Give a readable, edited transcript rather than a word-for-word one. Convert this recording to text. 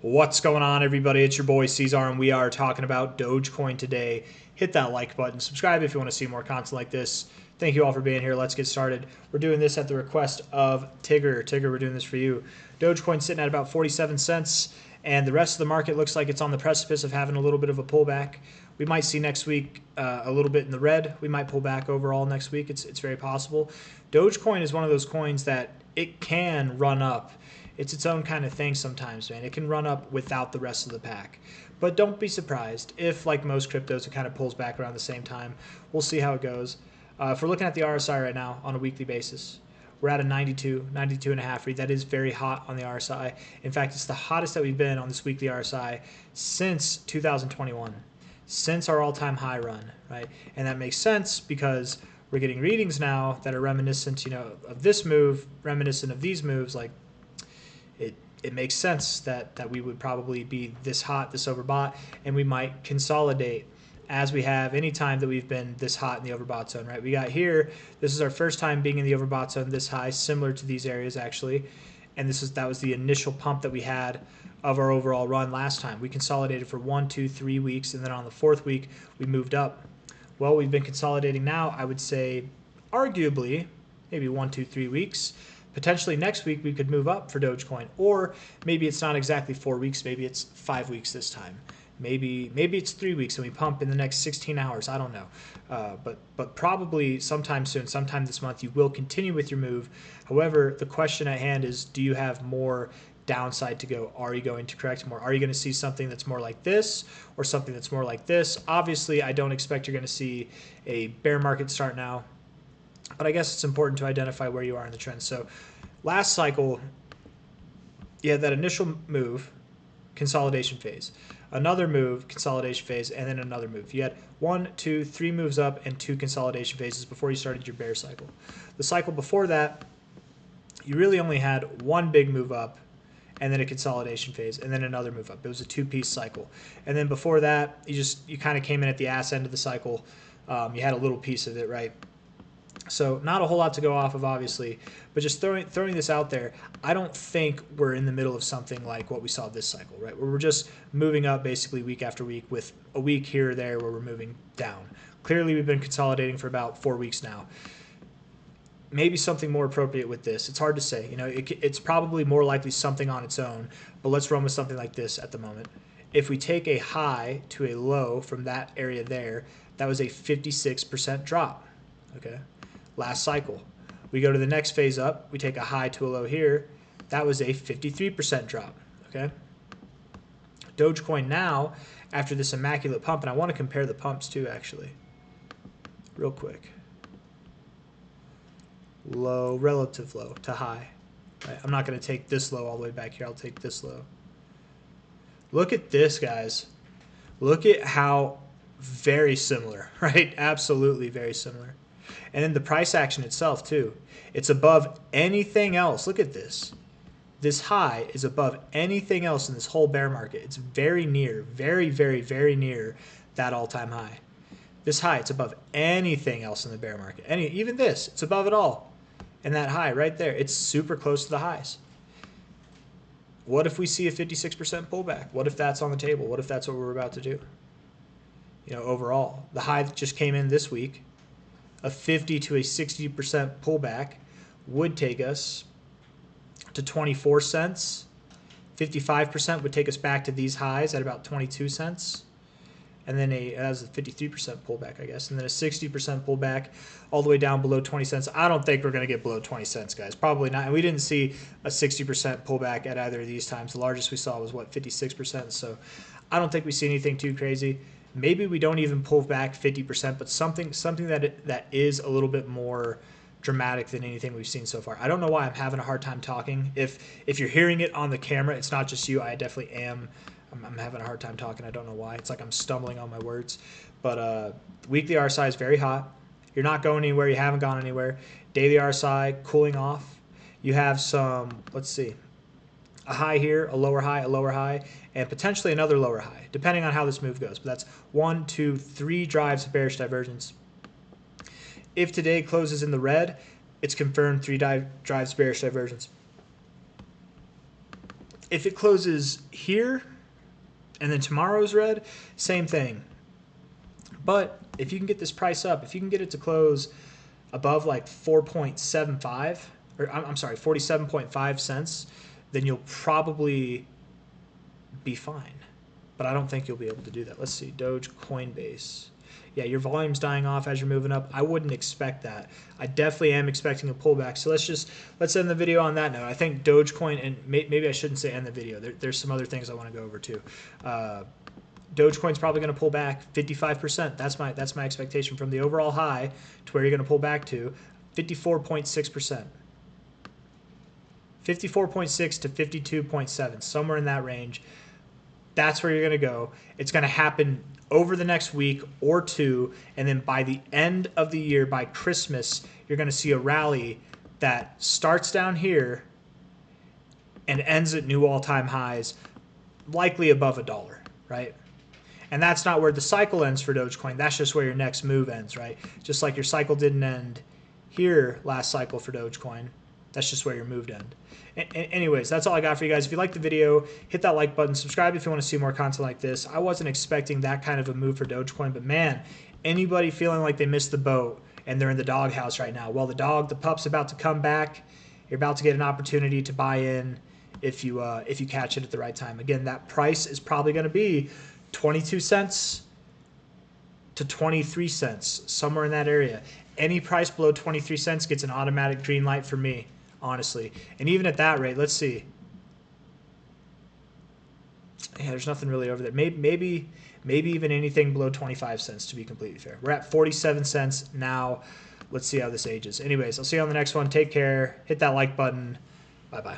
What's going on, everybody? It's your boy C-Zar, and we are talking about Dogecoin today. Hit that like button. Subscribe if you want to see more content like this. Thank you all for being here. Let's get started. We're doing this at the request of Tigger. Tigger, we're doing this for you. Dogecoin sitting at about 47 cents, and the rest of the market looks like it's on the precipice of having a little bit of a pullback. We might see next week a little bit in the red. We might pull back overall next week. It's very possible. Dogecoin is one of those coins that it can run up. It's its own kind of thing sometimes, man. It can run up without the rest of the pack. But don't be surprised if, like most cryptos, it kind of pulls back around the same time. We'll see how it goes. If we're looking at the RSI right now on a weekly basis, we're at a 92 and a half read. That is very hot on the RSI. In fact, it's the hottest that we've been on this weekly RSI since 2021, since our all-time high run, right? And that makes sense because we're getting readings now that are reminiscent, of this move, reminiscent of these moves. Like, it makes sense that we would probably be this hot, this overbought, and we might consolidate as we have any time that we've been this hot in the overbought zone, right? We got here, this is our first time being in the overbought zone this high, similar to these areas actually, and that was the initial pump that we had of our overall run last time. We consolidated for 1, 2, 3 weeks, and then on the fourth week we moved up. Well, we've been consolidating now, I would say arguably maybe 1, 2, 3 weeks. Potentially next week we could move up for Dogecoin, or maybe it's not exactly 4 weeks, maybe it's 5 weeks this time. Maybe it's 3 weeks and we pump in the next 16 hours. I don't know, but probably sometime soon, sometime this month, you will continue with your move. However, the question at hand is, do you have more downside to go? Are you going to correct more? Are you going to see something that's more like this or something that's more like this? Obviously, I don't expect you're going to see a bear market start now, but I guess it's important to identify where you are in the trend. So last cycle, you had that initial move, consolidation phase, another move, consolidation phase, and then another move. You had 1, 2, 3 moves up and 2 consolidation phases before you started your bear cycle. The cycle before that, you really only had one big move up and then a consolidation phase and then another move up. It was a 2-piece cycle. And then before that, you kind of came in at the ass end of the cycle. You had a little piece of it, right? So not a whole lot to go off of, obviously, but just throwing this out there, I don't think we're in the middle of something like what we saw this cycle, right? Where we're just moving up basically week after week with a week here or there where we're moving down. Clearly, we've been consolidating for about 4 weeks now. Maybe something more appropriate with this. It's hard to say. It's probably more likely something on its own, but let's run with something like this at the moment. If we take a high to a low from that area there, that was a 56% drop, okay? Last cycle. We go to the next phase up, we take a high to a low here, that was a 53% drop, okay? Dogecoin now, after this immaculate pump, and I want to compare the pumps too, actually, real quick. Low, relative low to high. Right? I'm not going to take this low all the way back here, I'll take this low. Look at this, guys. Look at how very similar, right? Absolutely very similar. And then the price action itself too. It's above anything else. Look at this. This high is above anything else in this whole bear market. It's very near, very, very, very near that all-time high. This high, it's above anything else in the bear market. Even this, it's above it all. And that high right there, it's super close to the highs. What if we see a 56% pullback? What if that's on the table? What if that's what we're about to do? Overall, the high that just came in this week, a 50 to a 60% pullback would take us to 24 cents. 55% would take us back to these highs at about 22 cents. And then that's a 53% pullback, I guess. And then a 60% pullback all the way down below 20 cents. I don't think we're going to get below 20 cents, guys. Probably not. And we didn't see a 60% pullback at either of these times. The largest we saw was, 56%. So I don't think we see anything too crazy. Maybe we don't even pull back 50%, but something that is a little bit more dramatic than anything we've seen so far. I don't know why I'm having a hard time talking. If you're hearing it on the camera, it's not just you. I definitely am. I'm having a hard time talking. I don't know why. It's like I'm stumbling on my words. But weekly RSI is very hot. You're not going anywhere. You haven't gone anywhere. Daily RSI cooling off. You have some, let's see, a high here, a lower high, and potentially another lower high, depending on how this move goes. But that's 1, 2, 3 drives of bearish divergence. If today closes in the red, it's confirmed 3 drives bearish divergence. if it closes here and then tomorrow's red, same thing. But if you can get this price up, if you can get it to close above like 4.75, or I'm sorry, 47.5 cents, then you'll probably be fine. But I don't think you'll be able to do that. Let's see, Doge Coinbase. Yeah, your volume's dying off as you're moving up. I wouldn't expect that. I definitely am expecting a pullback. So let's end the video on that note. I think Dogecoin, and maybe I shouldn't say end the video. There's some other things I want to go over too. Dogecoin's probably going to pull back 55%. That's my expectation from the overall high to where you're going to pull back to 54.6%. 54.6 to 52.7, somewhere in that range. That's where you're going to go. It's going to happen over the next week or two, and then by the end of the year, by Christmas, you're going to see a rally that starts down here and ends at new all-time highs, likely above $1, right? And that's not where the cycle ends for Dogecoin. That's just where your next move ends, right? Just like your cycle didn't end here last cycle for Dogecoin. That's just where your move end. Anyways, that's all I got for you guys. If you liked the video, hit that like button. Subscribe if you want to see more content like this. I wasn't expecting that kind of a move for Dogecoin, but man, anybody feeling like they missed the boat and they're in the doghouse right now, well, the pup's about to come back. You're about to get an opportunity to buy in if you catch it at the right time. Again, that price is probably going to be 22 cents to 23 cents, somewhere in that area. Any price below 23 cents gets an automatic green light for me, honestly. And even at that rate, let's see. Yeah, there's nothing really over there. Maybe even anything below 25 cents, to be completely fair. We're at 47 cents now. Let's see how this ages. Anyways, I'll see you on the next one. Take care. Hit that like button. Bye-bye.